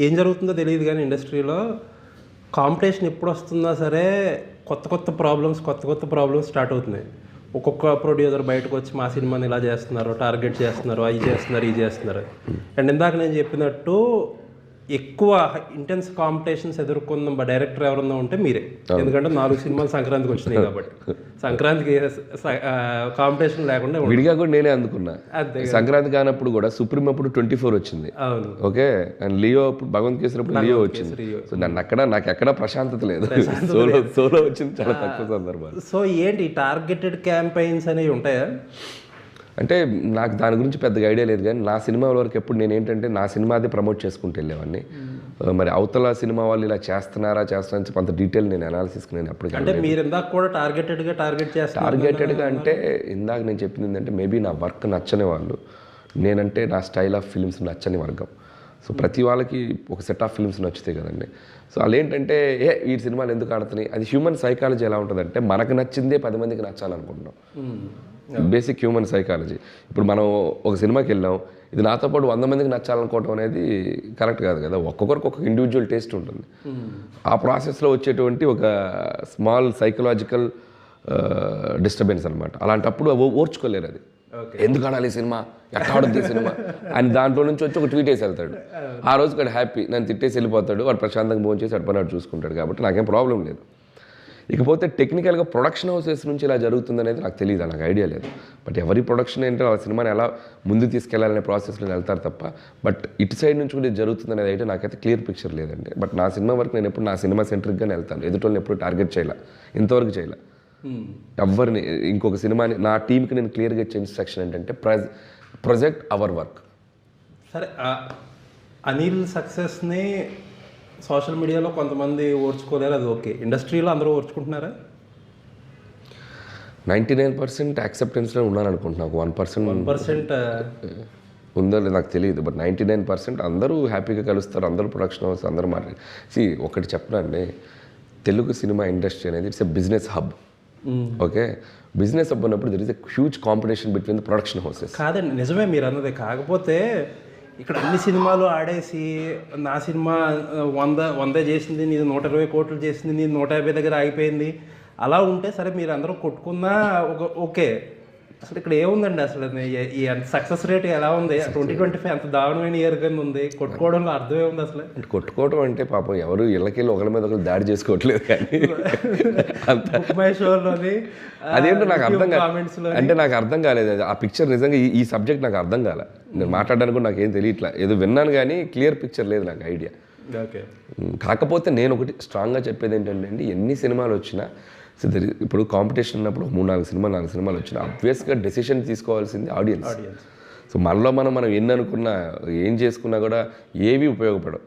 ఏం జరుగుతుందో తెలియదు కానీ ఇండస్ట్రీలో కాంపిటీషన్ ఎప్పుడు వస్తుందో సరే కొత్త ప్రాబ్లమ్స్ స్టార్ట్ అవుతున్నాయి. ఒక్కొక్క ప్రొడ్యూసర్ బయటకు వచ్చి మా సినిమాని ఇలా చేస్తున్నారు, టార్గెట్ చేస్తున్నారు, అవి చేస్తున్నారు, ఇది చేస్తున్నారు. అండ్ ఇందాక నేను చెప్పినట్టు ఎక్కువ ఇంటెన్స్ కాంపిటీషన్స్ ఎదుర్కొన్న డైరెక్టర్ ఎవరన్నా ఉంటే మీరే. ఎందుకంటే 4 సినిమాలు సంక్రాంతికి వచ్చినాయి కాబట్టి సంక్రాంతికి కాంపిటీషన్ లేకుండా విడిగా కూడా నేనే అందుకున్నా. సంక్రాంతి కానప్పుడు కూడా సుప్రీం అప్పుడు 24 వచ్చింది. అవును, ఓకే. అండ్ లియో భగవంత్ కేసినప్పుడు లియో వచ్చింది. సో నాకు ఎక్కడ ప్రశాంతత లేదు. సోలో వచ్చింది చాలా తక్కువ సందర్భాలు. సో ఏంటి టార్గెటెడ్ క్యాంపెయిన్స్ అనేవి ఉంటాయా? అంటే నాకు దాని గురించి పెద్దగా ఐడియా లేదు, కానీ నా సినిమా వరకు ఎప్పుడు నేను ఏంటంటే నా సినిమాదే ప్రమోట్ చేసుకుంటూ వెళ్ళేవాడిని. మరి అవతల సినిమా వాళ్ళు ఇలా చేస్తున్నారా అంత డీటెయిల్ నేను అనాలిసిస్ నేను అప్పుడు. అంటే మీరు ఇందాక కూడా టార్గెటెడ్గా అంటే ఇందాక నేను చెప్పింది ఏంటంటే మేబీ నా వర్క్ నచ్చని వాళ్ళు, నేనంటే నా స్టైల్ ఆఫ్ ఫిల్మ్స్ నచ్చని వర్గం. సో ప్రతి వాళ్ళకి ఒక సెట్ ఆఫ్ ఫిల్మ్స్ నచ్చుతాయి కదండి. సో వాళ్ళు ఏంటంటే ఈ సినిమాలు ఎందుకు ఆడుతున్నాయి, అది హ్యూమన్ సైకాలజీ ఎలా ఉంటుందంటే మనకు నచ్చిందే 10 మందికి నచ్చాలనుకుంటున్నాం. Basic human psychology. ఇప్పుడు మనం ఒక సినిమాకి వెళ్ళాం, ఇది నాతో పాటు 100 మందికి నచ్చాలనుకోవటం అనేది కరెక్ట్ కాదు కదా. ఒక్కొక్కరికి ఒక్కొక్క ఇండివిజువల్ టేస్ట్ ఉంటుంది. ఆ ప్రాసెస్లో వచ్చేటువంటి ఒక స్మాల్ సైకలాజికల్ డిస్టర్బెన్స్ అనమాట. అలాంటప్పుడు ఓర్చుకోలేరు. అది ఎందుకు ఆడాలి సినిమా, ఎట్లా ఆడుద్ది సినిమా అని దాంట్లో నుంచి వచ్చి ఒక ట్వీట్ వేసి వెళ్తాడు. ఆ రోజు వాడు హ్యాపీ, నన్ను తిట్టేసి వెళ్ళిపోతాడు, వాడు ప్రశాంతంగా భోజనం చేసి అటు చూసుకుంటాడు. కాబట్టి నాకేం ప్రాబ్లం లేదు. ఇకపోతే టెక్నికల్గా ప్రొడక్షన్ హౌసెస్ నుంచి ఇలా జరుగుతుందనేది నాకు తెలియదు, నాకు ఐడియా లేదు. బట్ ఎవరి ప్రొడక్షన్ ఏంటో ఆ సినిమాని ఎలా ముందు తీసుకెళ్లాలనే ప్రాసెస్లో వెళ్తారు తప్ప, బట్ ఇటు సైడ్ నుంచి కూడా ఇది జరుగుతుందనేది అయితే నాకైతే క్లియర్ పిక్చర్ లేదండి. బట్ నా సినిమా వరకు నేను ఎప్పుడు నా సినిమా సెంట్రిక్గానే వెళ్తాను, ఎదుటోళ్ళని ఎప్పుడు టార్గెట్ చేయాల, ఇంతవరకు చేయాల ఎవరిని. ఇంకొక సినిమాని నా టీంకి నేను క్లియర్గా ఇచ్చే ఇన్స్ట్రక్షన్ ఏంటంటే ప్రొజెక్ట్ అవర్ వర్క్. సరే, అనిల్ సక్సెస్ని సోషల్ మీడియాలో కొంతమంది ఓర్చుకోలేరు, అది ఓకే. ఇండస్ట్రీలో అందరూ ఓర్చుకుంటున్నారా? 99% యాక్సెప్టెన్స్లో ఉన్నాను అనుకుంటున్నా. 1% ఉందో లేదు నాకు తెలియదు. బట్ 99% అందరూ హ్యాపీగా కలుస్తారు, అందరూ ప్రొడక్షన్ హౌస్ అందరూ మాట్లాడి. ఒకటి చెప్పనండి, తెలుగు సినిమా ఇండస్ట్రీ అనేది it's a business hub. Okay, business hub ఉన్నప్పుడు there is a huge competition between the production houses. కాదండి, నిజమే మీరు అన్నది. కాకపోతే ఇక్కడ అన్ని సినిమాలు ఆడేసి నా సినిమా 100 చేసింది, నీది 120 కోట్లు చేసింది, నీది 150 దగ్గర ఆగిపోయింది, అలా ఉంటే సరే మీరు అందరూ కొట్టుకున్నా ఓకే. అసలు ఇక్కడ ఏముందండి, అసలు ఈ సక్సెస్ రేట్ ఎలా ఉంది? 2025 అంత దారుణమైన ఇయర్ కింద ఉంది, కొట్టుకోవడంలో అర్థమే ఉంది అసలు. అంటే కొట్టుకోవడం అంటే పాపం ఎవరు ఇళ్ళకెళ్ళి ఒకరి మీద ఒకరు దాడి చేసుకోవట్లేదు, కానీ అదేంటో నాకు అర్థం కాలేదు. అంటే నాకు అర్థం కాలేదు ఆ పిక్చర్. నిజంగా ఈ సబ్జెక్ట్ నాకు అర్థం కాలే, నేను మాట్లాడడానికి కూడా నాకేం తెలియట్లా. ఏదో విన్నాను కానీ క్లియర్ పిక్చర్ లేదు నాకు ఐడియా. కాకపోతే నేను ఒకటి స్ట్రాంగ్గా చెప్పేది ఏంటంటే అండి, ఎన్ని సినిమాలు వచ్చినా ఇప్పుడు కాంపిటీషన్ ఉన్నప్పుడు 3-4 సినిమాలు వచ్చినా అబ్వియస్గా డెసిషన్ తీసుకోవాల్సింది ఆడియన్స్. సో మనలో మనం ఎన్ని అనుకున్నా ఏం చేసుకున్నా కూడా ఏవి ఉపయోగపడవు.